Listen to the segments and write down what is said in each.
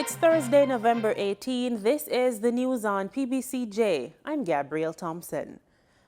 It's Thursday, November 18. This is the news on PBCJ. I'm Gabrielle Thompson.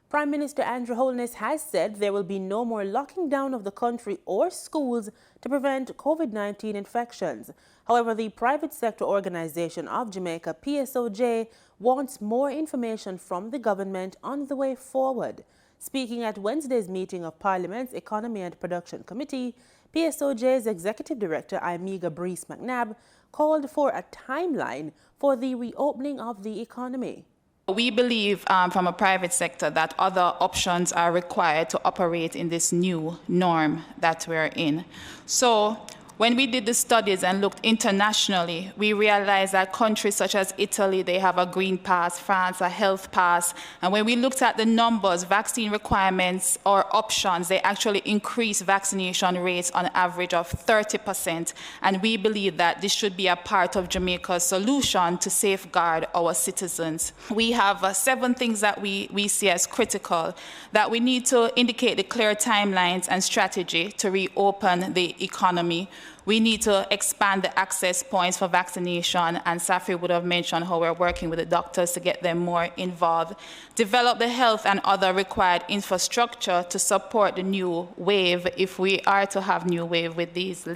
Prime Minister Andrew Holness has said there will be no more locking down of the country or schools to prevent COVID-19 infections. However, the private sector organization of Jamaica, PSOJ, wants more information from the government on the way forward. Speaking at Wednesday's meeting of Parliament's Economy and Production Committee, PSOJ's Executive Director, Amiga Breeze McNabb, called for a timeline for the reopening of the economy. We believe from a private sector that other options are required to operate in this new norm that we're in. So when we did the studies and looked internationally, we realized that countries such as Italy, they have a green pass, France, a health pass. And when we looked at the numbers, vaccine requirements or options, they actually increase vaccination rates on average of 30%. And we believe that this should be a part of Jamaica's solution to safeguard our citizens. We have 7 things that we see as critical, that we need to indicate the clear timelines and strategy to reopen the economy. We need to expand the access points for vaccination, and Safri would have mentioned how we're working with the doctors to get them more involved. Develop the health and other required infrastructure to support the new wave, if we are to have new wave with these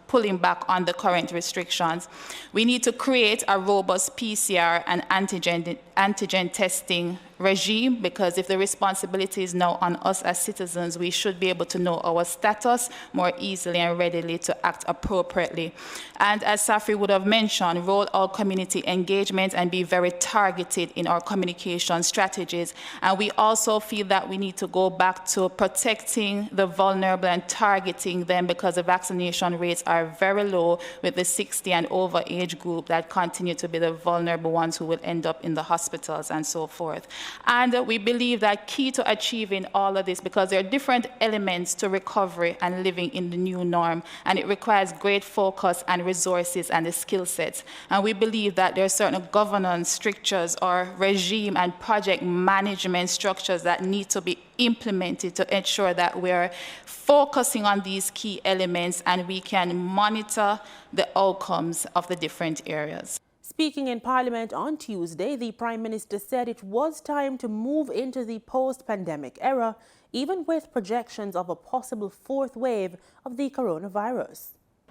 pulling back on the current restrictions. We need to create a robust PCR and antigen testing regime, because if the responsibility is now on us as citizens, we should be able to know our status more easily and readily to act appropriately. And as Safri would have mentioned, roll out community engagement and be very targeted in our communication strategies. And we also feel that we need to go back to protecting the vulnerable and targeting them, because the vaccination rates are very low with the 60 and over age group that continue to be the vulnerable ones who will end up in the hospitals and so forth. And we believe that key to achieving all of this, because there are different elements to recovery and living in the new norm, and it requires great focus and resources and the skill sets. And we believe that there are certain governance structures or regime and project management structures that need to be implemented to ensure that we're focusing on these key elements and we can monitor the outcomes of the different areas. Speaking in Parliament on Tuesday, the Prime Minister said it was time to move into the post-pandemic era, even with projections of a possible 4th wave of the coronavirus.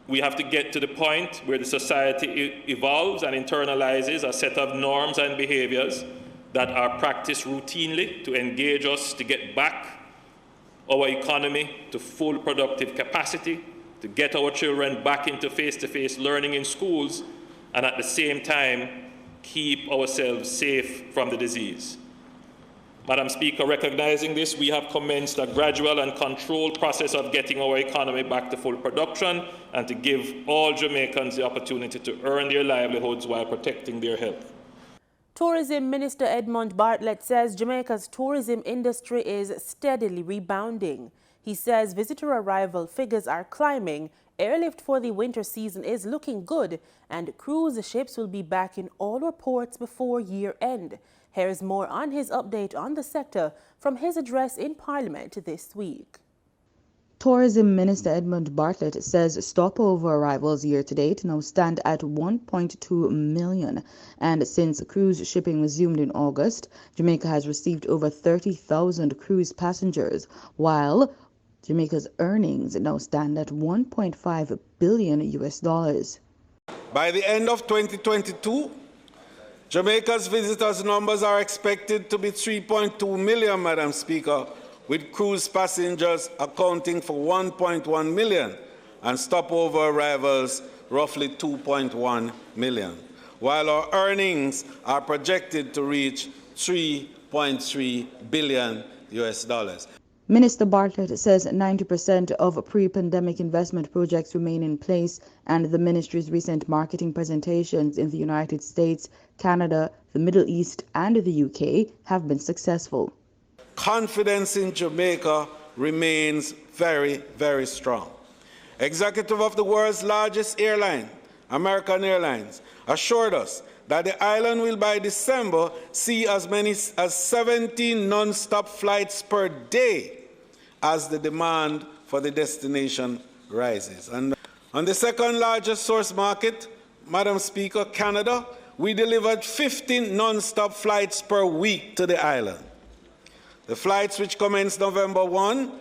We have to get to the point where the society evolves and internalizes a set of norms and behaviors that are practiced routinely to engage us to get back our economy to full productive capacity, to get our children back into face-to-face learning in schools, and at the same time, keep ourselves safe from the disease. Madam Speaker, recognizing this, we have commenced a gradual and controlled process of getting our economy back to full production and to give all Jamaicans the opportunity to earn their livelihoods while protecting their health. Tourism Minister Edmund Bartlett says Jamaica's tourism industry is steadily rebounding. He says visitor arrival figures are climbing, airlift for the winter season is looking good, and cruise ships will be back in all our ports before year end. Here's more on his update on the sector from his address in Parliament this week. Tourism Minister Edmund Bartlett says stopover arrivals year-to-date now stand at 1.2 million, and since cruise shipping resumed in August, Jamaica has received over 30,000 cruise passengers, while Jamaica's earnings now stand at $1.5 billion. By the end of 2022, Jamaica's visitors numbers are expected to be 3.2 million, Madam Speaker, with cruise passengers accounting for 1.1 million and stopover arrivals roughly 2.1 million, while our earnings are projected to reach $3.3 billion. Minister Bartlett says 90% of pre-pandemic investment projects remain in place, and the ministry's recent marketing presentations in the United States, Canada, the Middle East and the UK have been successful. Confidence in Jamaica remains very, very strong. Executive of the world's largest airline, American Airlines, assured us that the island will by December see as many as 17 non-stop flights per day as the demand for the destination rises. And on the second largest source market, Madam Speaker, Canada, we delivered 15 non-stop flights per week to the island. The flights, which commenced November 1,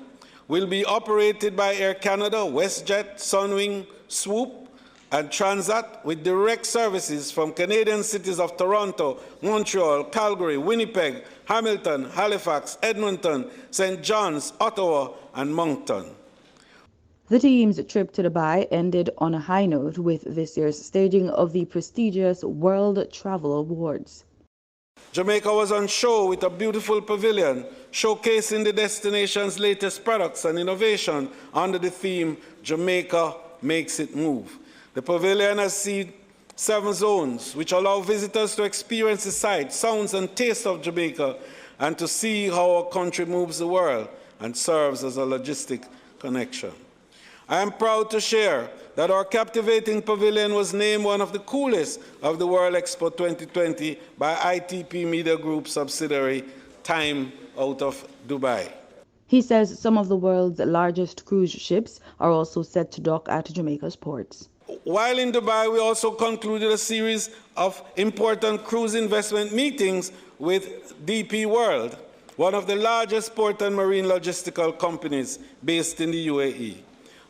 will be operated by Air Canada, WestJet, Sunwing, Swoop, and Transat, with direct services from Canadian cities of Toronto, Montreal, Calgary, Winnipeg, Hamilton, Halifax, Edmonton, St. John's, Ottawa, and Moncton. The team's trip to Dubai ended on a high note with this year's staging of the prestigious World Travel Awards. Jamaica was on show with a beautiful pavilion showcasing the destination's latest products and innovation under the theme, Jamaica Makes It Move. The pavilion has seen 7 zones, which allow visitors to experience the sights, sounds, and tastes of Jamaica and to see how our country moves the world and serves as a logistic connection. I am proud to share that our captivating pavilion was named one of the coolest of the World Expo 2020 by ITP Media Group subsidiary Time out of Dubai. He says some of the world's largest cruise ships are also set to dock at Jamaica's ports. While in Dubai, we also concluded a series of important cruise investment meetings with DP World, one of the largest port and marine logistical companies based in the UAE.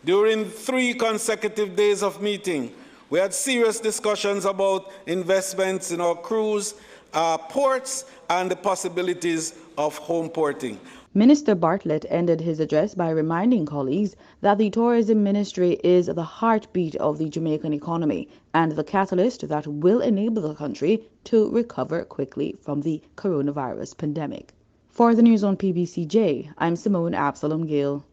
During 3 consecutive days of meeting, we had serious discussions about investments in our cruise ports and the possibilities of home porting. Minister Bartlett ended his address by reminding colleagues that the tourism ministry is the heartbeat of the Jamaican economy and the catalyst that will enable the country to recover quickly from the coronavirus pandemic. For the news on PBCJ, I'm Simone Absalom Gill.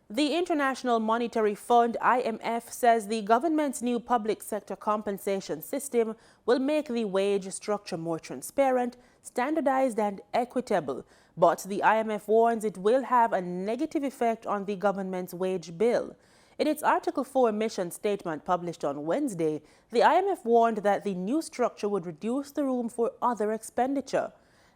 The International Monetary Fund, IMF, says the government's new public sector compensation system will make the wage structure more transparent, standardized and equitable. But the IMF warns it will have a negative effect on the government's wage bill. In its Article 4 mission statement published on Wednesday, the IMF warned that the new structure would reduce the room for other expenditure.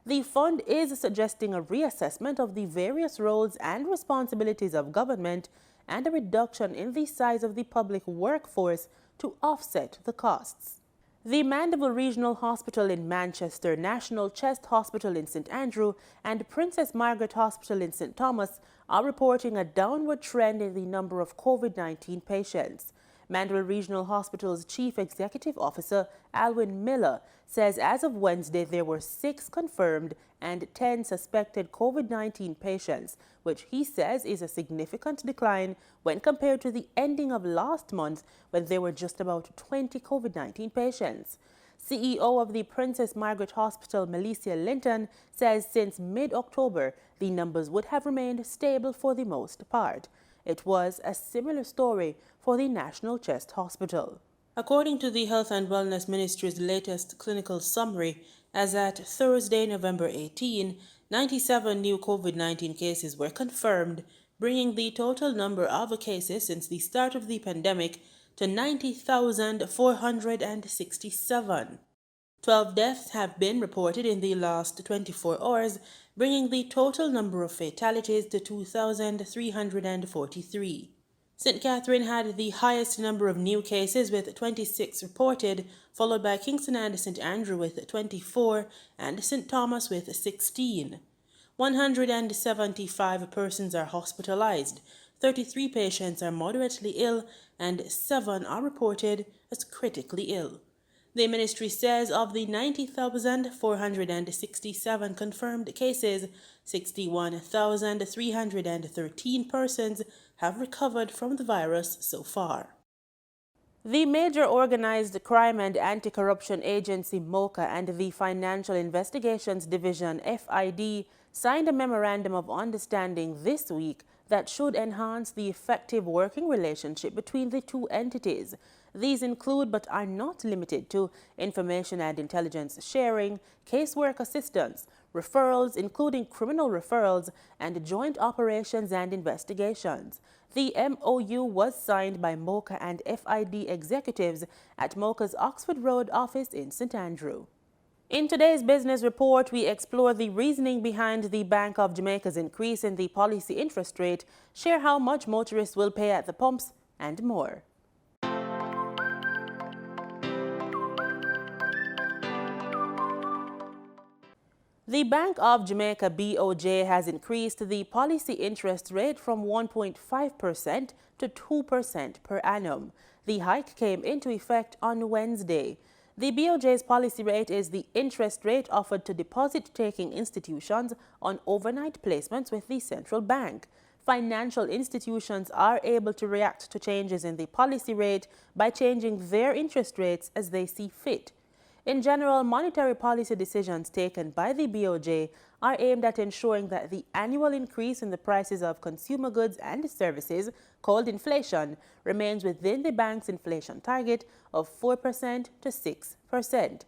The fund is suggesting a reassessment of the various roles and responsibilities of government and a reduction in the size of the public workforce to offset the costs. The Mandeville Regional Hospital in Manchester, National Chest Hospital in St. Andrew, and Princess Margaret Hospital in St. Thomas are reporting a downward trend in the number of COVID-19 patients. Mandeville Regional Hospital's Chief Executive Officer, Alwyn Miller, says as of Wednesday there were 6 confirmed and 10 suspected COVID-19 patients, which he says is a significant decline when compared to the ending of last month when there were just about 20 COVID-19 patients. CEO of the Princess Margaret Hospital, Melissa Linton, says since mid-October the numbers would have remained stable for the most part. It was a similar story for the National Chest Hospital. According to the Health and Wellness Ministry's latest clinical summary, as at Thursday, November 18, 97 new COVID-19 cases were confirmed, bringing the total number of cases since the start of the pandemic to 90,467. 12 deaths have been reported in the last 24 hours, bringing the total number of fatalities to 2,343. St. Catherine had the highest number of new cases with 26 reported, followed by Kingston and St. Andrew with 24 and St. Thomas with 16. 175 persons are hospitalized, 33 patients are moderately ill, and 7 are reported as critically ill. The ministry says of the 90,467 confirmed cases, 61,313 persons have recovered from the virus so far. The Major Organized Crime and Anti-Corruption Agency, MOCA, and the Financial Investigations Division, FID, signed a memorandum of understanding this week that should enhance the effective working relationship between the two entities. These include, but are not limited to, information and intelligence sharing, casework assistance, referrals, including criminal referrals, and joint operations and investigations. The MOU was signed by MOCA and FID executives at MOCA's Oxford Road office in St. Andrew. In today's business report, we explore the reasoning behind the Bank of Jamaica's increase in the policy interest rate, share how much motorists will pay at the pumps, and more. The Bank of Jamaica (BOJ) has increased the policy interest rate from 1.5% to 2% per annum. The hike came into effect on Wednesday. The BOJ's policy rate is the interest rate offered to deposit-taking institutions on overnight placements with the central bank. Financial institutions are able to react to changes in the policy rate by changing their interest rates as they see fit. In general, monetary policy decisions taken by the BOJ are aimed at ensuring that the annual increase in the prices of consumer goods and services, called inflation, remains within the bank's inflation target of 4% to 6%.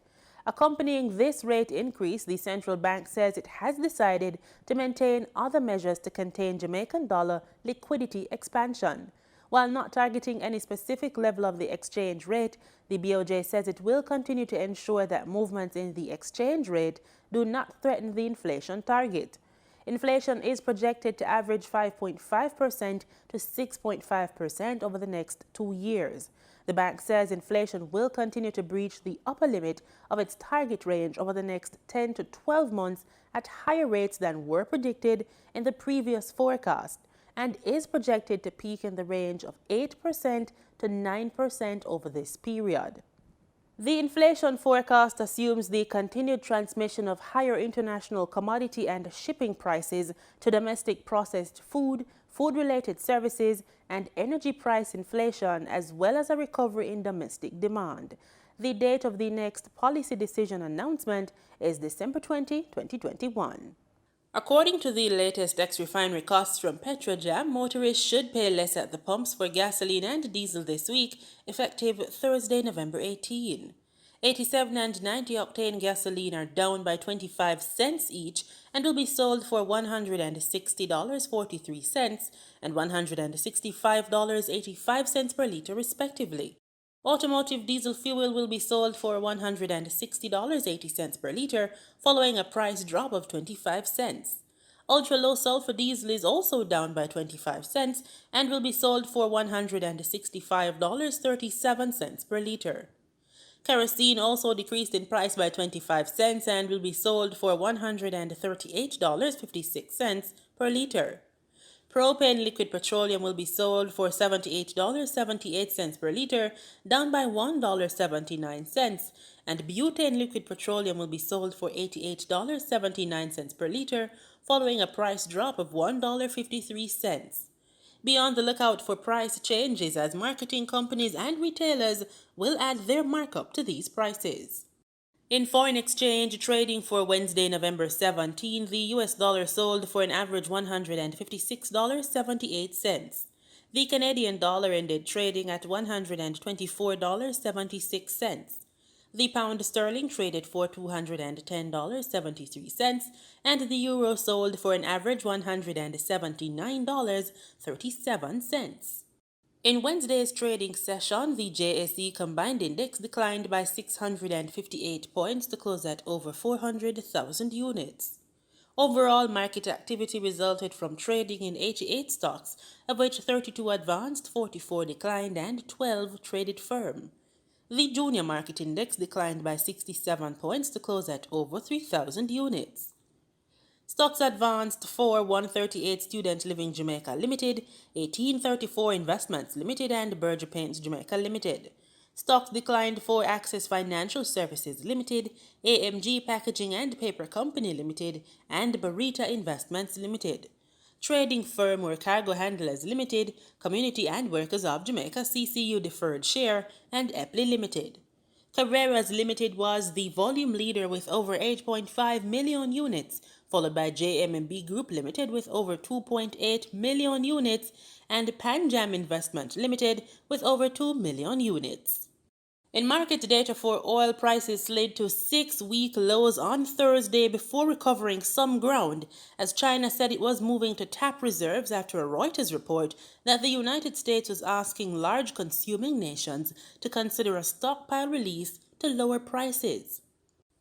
Accompanying this rate increase, the central bank says it has decided to maintain other measures to contain Jamaican dollar liquidity expansion. While not targeting any specific level of the exchange rate, the BOJ says it will continue to ensure that movements in the exchange rate do not threaten the inflation target. Inflation is projected to average 5.5% to 6.5% over the next 2 years. The bank says inflation will continue to breach the upper limit of its target range over the next 10 to 12 months at higher rates than were predicted in the previous forecast, and is projected to peak in the range of 8% to 9% over this period. The inflation forecast assumes the continued transmission of higher international commodity and shipping prices to domestic processed food, food-related services, and energy price inflation, as well as a recovery in domestic demand. The date of the next policy decision announcement is December 20, 2021. According to the latest ex-refinery costs from Petrojam, motorists should pay less at the pumps for gasoline and diesel this week, effective Thursday, November 18. 87 and 90-octane gasoline are down by 25 cents each and will be sold for $160.43 and $165.85 per liter, respectively. Automotive diesel fuel will be sold for $160.80 per liter, following a price drop of 25 cents. Ultra-low sulfur diesel is also down by 25 cents and will be sold for $165.37 per liter. Kerosene also decreased in price by 25 cents and will be sold for $138.56 per liter. Propane liquid petroleum will be sold for $78.78 per liter, down by $1.79, and butane liquid petroleum will be sold for $88.79 per liter, following a price drop of $1.53. Be on the lookout for price changes as marketing companies and retailers will add their markup to these prices. In foreign exchange trading for Wednesday, November 17, the US dollar sold for an average $156.78. The Canadian dollar ended trading at $124.76. The pound sterling traded for $210.73, and the euro sold for an average $179.37. In Wednesday's trading session, the JSE Combined Index declined by 658 points to close at over 400,000 units. Overall, market activity resulted from trading in 88 stocks, of which 32 advanced, 44 declined, and 12 traded firm. The Junior Market Index declined by 67 points to close at over 3,000 units. Stocks advanced for 138 Student Living Jamaica Limited, 1834 Investments Limited, and Berger Paints Jamaica Limited. Stocks declined for Access Financial Services Limited, AMG Packaging and Paper Company Limited, and Barita Investments Limited. Trading firm were Cargo Handlers Limited, Community and Workers of Jamaica CCU Deferred Share, and Epley Limited. Carreras Limited was the volume leader with over 8.5 million units, followed by JMB Group Limited with over 2.8 million units, and Panjam Investment Limited with over 2 million units. In market data for oil, prices slid to 6-week lows on Thursday before recovering some ground, as China said it was moving to tap reserves after a Reuters report that the United States was asking large consuming nations to consider a stockpile release to lower prices.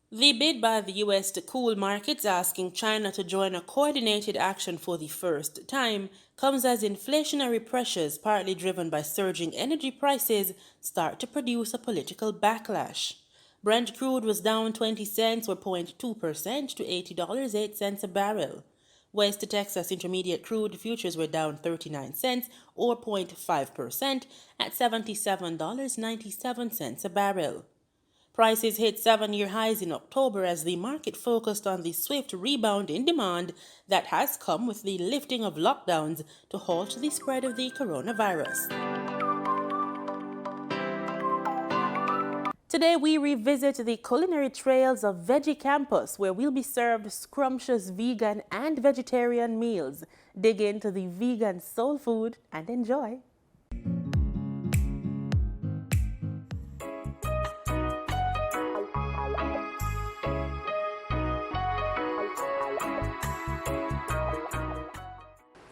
The bid by the U.S. to cool markets, asking China to join a coordinated action for the first time, comes as inflationary pressures, partly driven by surging energy prices, start to produce a political backlash. Brent crude was down 20 cents or 0.2% to $80.08 a barrel. West Texas Intermediate crude futures were down 39 cents or 0.5% at $77.97 a barrel. Prices hit 7-year highs in October as the market focused on the swift rebound in demand that has come with the lifting of lockdowns to halt the spread of the coronavirus. Today we revisit the Culinary Trails of Veggie campus, where we'll be served scrumptious vegan and vegetarian meals. Dig into the vegan soul food and enjoy.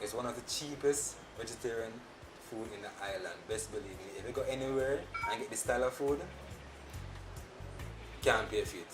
It's one of the cheapest vegetarian food in the island. Best believe me. If you go anywhere and get this style of food, can't pay for it.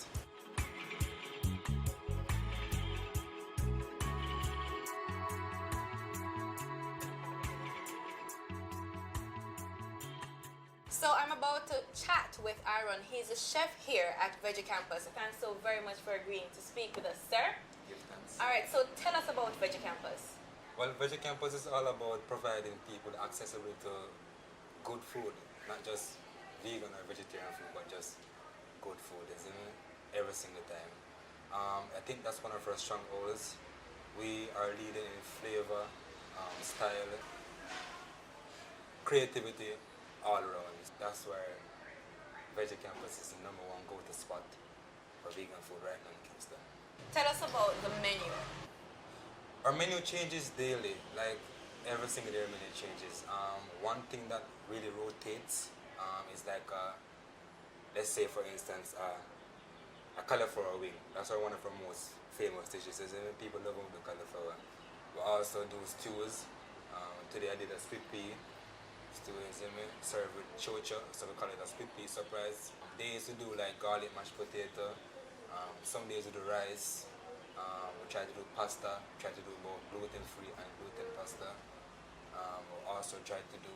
So I'm about to chat with Aaron. He's a chef here at Veggie Campus. Thanks so very much for agreeing to speak with us, sir. Give thanks. All right, so tell us about Veggie Campus. Well, Veggie Campus is all about providing people accessibility to good food, not just vegan or vegetarian food, but just good food, isn't it? Every single time. I think that's one of our strongholds. We are leading in flavor, style, creativity all around. That's where Veggie Campus is the #1 go-to spot for vegan food right now in Kingston. Tell us about the menu. Our menu changes daily, like every single day our menu changes. One thing that really rotates is like, let's say for instance, a cauliflower wing. That's one of our most famous dishes. People love the cauliflower. We also do stews. Today I did a split pea stew, served with chocha, so we call it a split pea surprise. Days we do like garlic mashed potato. Some days we do rice. We try to do pasta, try to do both gluten-free and gluten pasta. We also try to do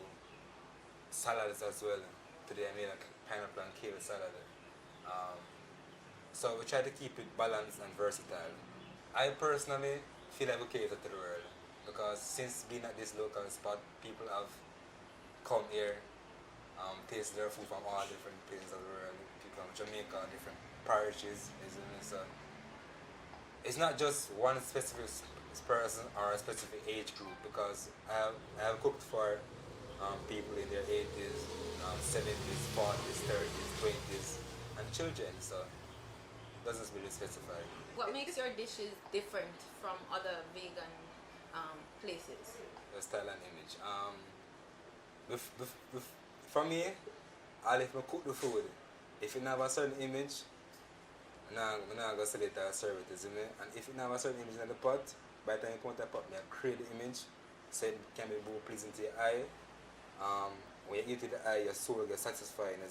salads as well. Today I made a pineapple and kale salad. So we try to keep it balanced and versatile. I personally feel like we cater to the world because since being at this local spot, people have come here, taste their food from all different places of the world. People from Jamaica, different parishes, so it's not just one specific person or a specific age group because I have cooked for people in their 80s, 70s, 40s, 30s, 20s, and children, so it doesn't really specify. What makes your dishes different from other vegan places? The style and image. For me, I'll if I cook the food, if it have a certain image, I'm not going to sell it or serve it, and if it have a certain image in the pot, by the time you come out the pot, I create the image so it can be more pleasing to your eye. When you eat it, the eye, your soul gets satisfied, and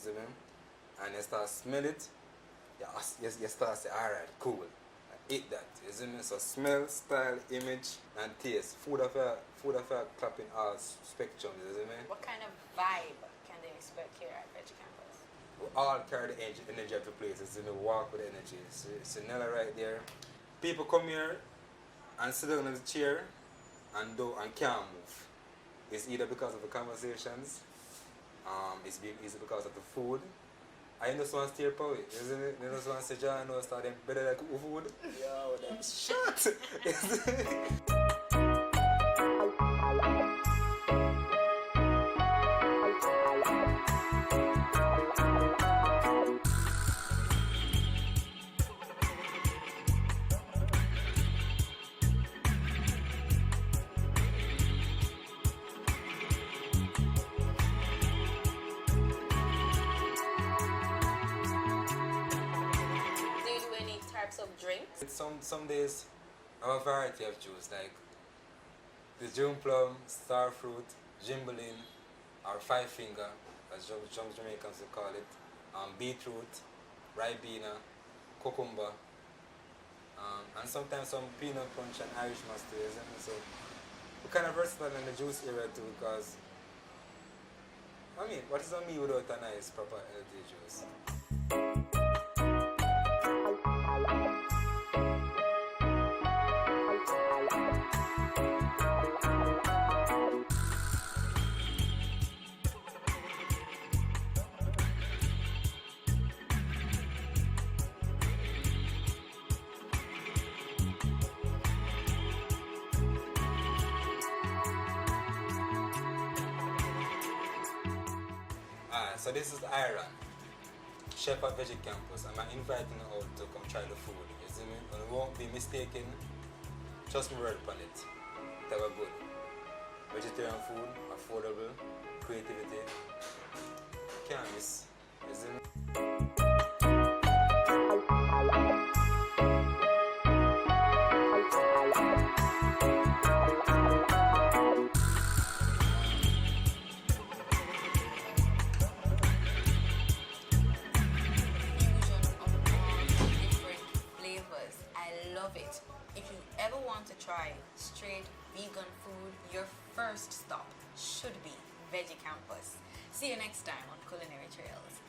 you start to smell it, you start to say, alright, cool, I eat that, so smell, style, image, and taste. Food of a clapping all spectrum, What kind of vibe can they expect here at Veggie Campus? We all carry the energy of the place. We walk with energy. It's Nella right there. People come here and sit down in the chair and can't move. It's either because of the conversations, it's because of the food. I just want to steer power, isn't it? They just want to say, John, no, start them better like food. Yo, them shit. Of drinks? Some days I have a variety of juice like the June plum, star fruit, jimbalin, or 5 finger, as Jamaicans will call it, beetroot, ribena, cucumber, and sometimes some peanut punch and Irish mustard. So we're kind of versatile in the juice area too because, I mean, what is a meal without a nice proper healthy juice? So this is Aaron, chef at Veggie Campus. I'm inviting you out to come try the food. You see me? And you won't be mistaken. Trust me, word upon it. They were good. Vegetarian food, affordable, creativity. Can't miss. You see me? It. If you ever want to try straight vegan food, your first stop should be Veggie Campus. See you next time on Culinary Trails.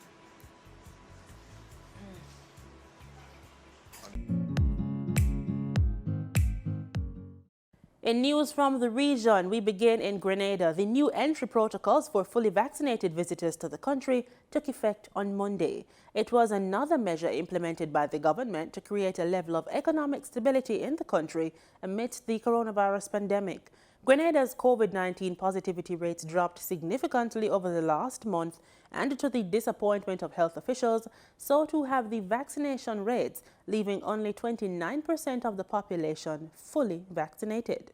In news from the region, we begin in Grenada. The new entry protocols for fully vaccinated visitors to the country took effect on Monday. It was another measure implemented by the government to create a level of economic stability in the country amidst the coronavirus pandemic. Grenada's COVID-19 positivity rates dropped significantly over the last month, and to the disappointment of health officials, so too have the vaccination rates, leaving only 29% of the population fully vaccinated.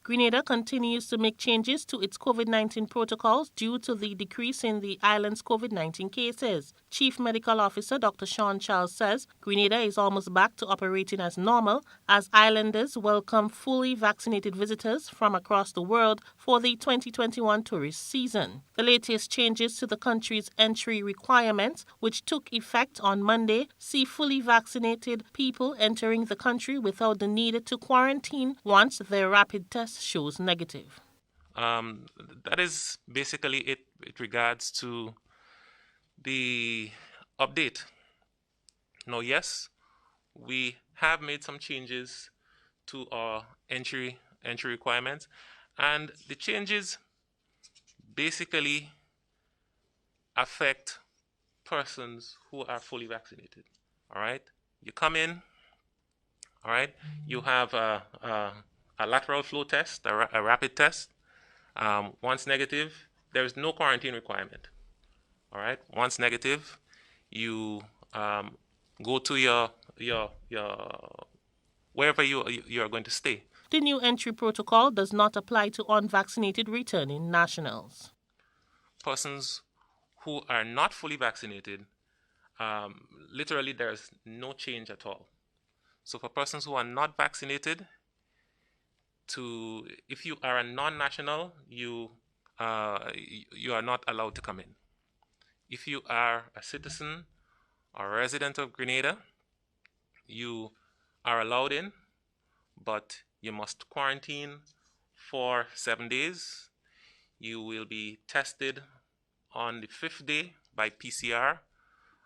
Grenada continues to make changes to its COVID-19 protocols due to the decrease in the island's COVID-19 cases. Chief Medical Officer Dr. Sean Charles says Grenada is almost back to operating as normal as islanders welcome fully vaccinated visitors from across the world for the 2021 tourist season. The latest changes to the country's entry requirements, which took effect on Monday, see fully vaccinated people entering the country without the need to quarantine once their rapid test shows negative. That is basically it with regards to the update. Now, yes, we have made some changes to our entry requirements, and the changes basically affect persons who are fully vaccinated. All right, you come in. All right, you have a lateral flow test, a rapid test. Once negative, there is no quarantine requirement. All right. Once negative, you go to your wherever you are going to stay. The new entry protocol does not apply to unvaccinated returning nationals. Persons who are not fully vaccinated, literally there's no change at all. So for persons who are not vaccinated, if you are a non-national, you are not allowed to come in. If you are a citizen or a resident of Grenada, you are allowed in, but you must quarantine for 7 days. You will be tested on the 5th day by PCR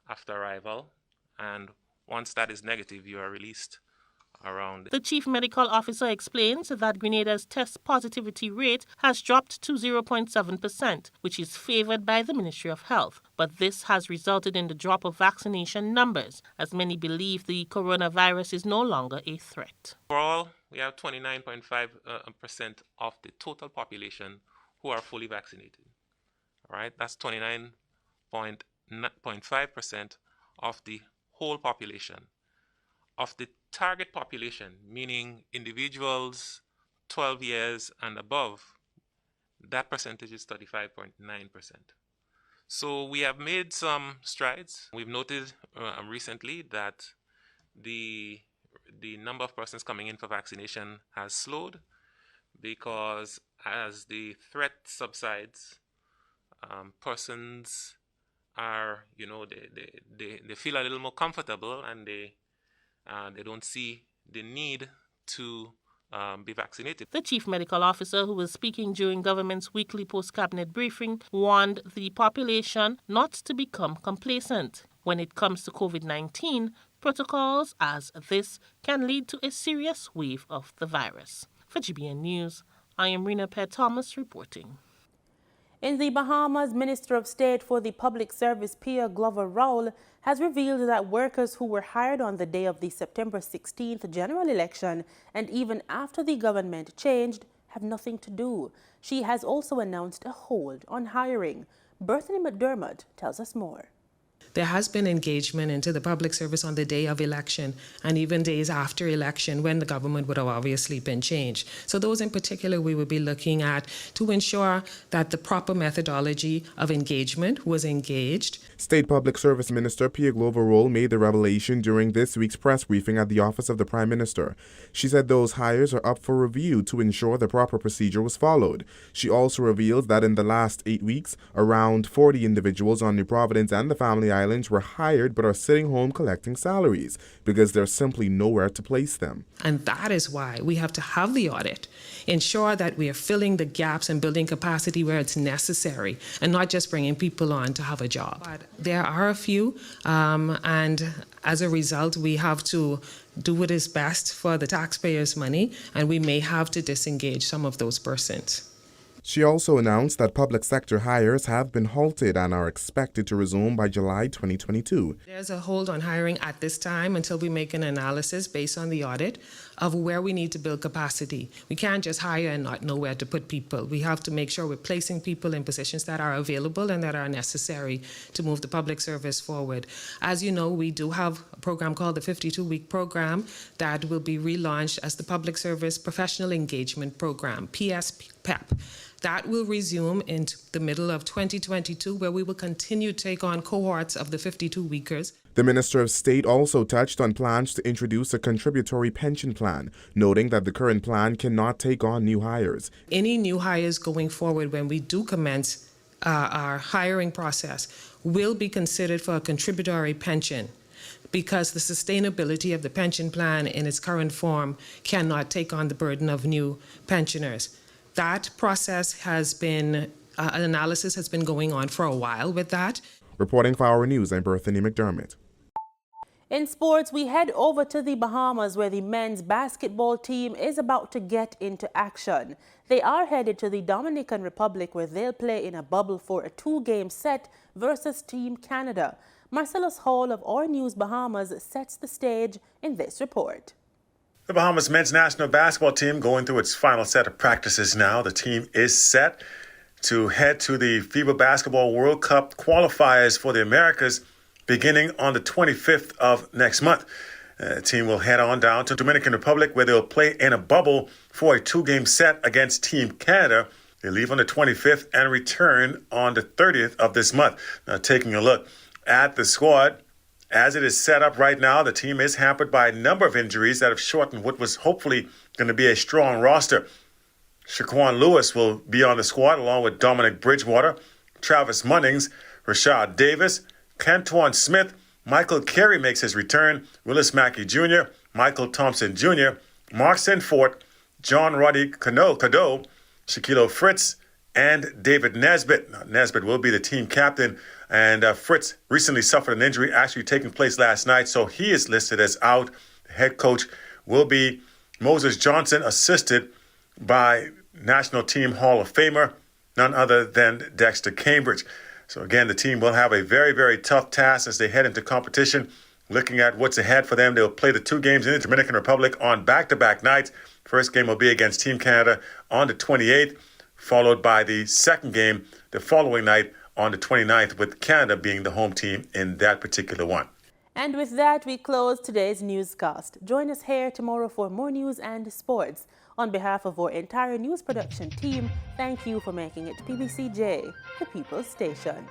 after arrival, and once that is negative, you are released around. The chief medical officer explains that Grenada's test positivity rate has dropped to 0.7%, which is favored by the Ministry of Health. But this has resulted in the drop of vaccination numbers, as many believe the coronavirus is no longer a threat. Overall, we have 29.5% of the total population who are fully vaccinated. All right, that's 29.5% of the whole population. Of the target population, meaning individuals 12 years and above, that percentage is 35.9%. So we have made some strides. We've noted recently that the number of persons coming in for vaccination has slowed, because as the threat subsides, persons are, they feel a little more comfortable, and they don't see the need to be vaccinated. The chief medical officer, who was speaking during government's weekly post-cabinet briefing, warned the population not to become complacent. When it comes to COVID-19, protocols as this can lead to a serious wave of the virus. For GBN News, I am Rena Pear-Thomas reporting. In the Bahamas, Minister of State for the Public Service Pierre Glover-Rowell has revealed that workers who were hired on the day of the September 16th general election and even after the government changed have nothing to do. She has also announced a hold on hiring. Bethany McDermott tells us more. There has been engagement into the public service on the day of election and even days after election when the government would have obviously been changed. So those in particular we would be looking at to ensure that the proper methodology of engagement was engaged. State Public Service Minister Pia Glover made the revelation during this week's press briefing at the Office of the Prime Minister. She said those hires are up for review to ensure the proper procedure was followed. She also revealed that in the last 8 weeks, around 40 individuals on New Providence and the Family Islands were hired but are sitting home collecting salaries because there's simply nowhere to place them. And that is why we have to have the audit, ensure that we are filling the gaps and building capacity where it's necessary and not just bringing people on to have a job. But there are a few, and as a result, we have to do what is best for the taxpayers' money, and we may have to disengage some of those persons. She also announced that public sector hires have been halted and are expected to resume by July 2022. There's a hold on hiring at this time until we make an analysis based on the audit of where we need to build capacity. We can't just hire and not know where to put people. We have to make sure we're placing people in positions that are available and that are necessary to move the public service forward. As you know, we do have a program called the 52-week program that will be relaunched as the Public Service Professional Engagement Program, PSPEP. That will resume in the middle of 2022, where we will continue to take on cohorts of the 52-weekers. The Minister of State also touched on plans to introduce a contributory pension plan, noting that the current plan cannot take on new hires. Any new hires going forward, when we do commence our hiring process, will be considered for a contributory pension, because the sustainability of the pension plan in its current form cannot take on the burden of new pensioners. That process has been, an analysis has been going on for a while with that. Reporting for Our News, I'm Bethany McDermott. In sports, we head over to the Bahamas, where the men's basketball team is about to get into action. They are headed to the Dominican Republic, where they'll play in a bubble for a 2-game set versus Team Canada. Marcellus Hall of Our News Bahamas sets the stage in this report. The Bahamas men's national basketball team going through its final set of practices now. The team is set to head to the FIBA Basketball World Cup qualifiers for the Americas beginning on the 25th of next month. The team will head on down to Dominican Republic, where they'll play in a bubble for a 2-game set against Team Canada. They leave on the 25th and return on the 30th of this month. Now, taking a look at the squad, as it is set up right now, the team is hampered by a number of injuries that have shortened what was hopefully going to be a strong roster. Shaquan Lewis will be on the squad along with Dominic Bridgewater, Travis Munnings, Rashad Davis, Cantuan Smith, Michael Carey makes his return, Willis Mackey Jr., Michael Thompson Jr., Mark Sinfort, John Roddy Cadeau, Shaquille Fritz, and David Nesbitt. Now, Nesbitt will be the team captain, and Fritz recently suffered an injury actually taking place last night, so he is listed as out. The head coach will be Moses Johnson, assisted by National Team Hall of Famer, none other than Dexter Cambridge. So again, the team will have a very, very tough task as they head into competition. Looking at what's ahead for them, they'll play the 2 games in the Dominican Republic on back-to-back nights. First game will be against Team Canada on the 28th, followed by the second game the following night on the 29th, with Canada being the home team in that particular one. And with that, we close today's newscast. Join us here tomorrow for more news and sports. On behalf of our entire news production team, thank you for making it PBCJ, the People's Station.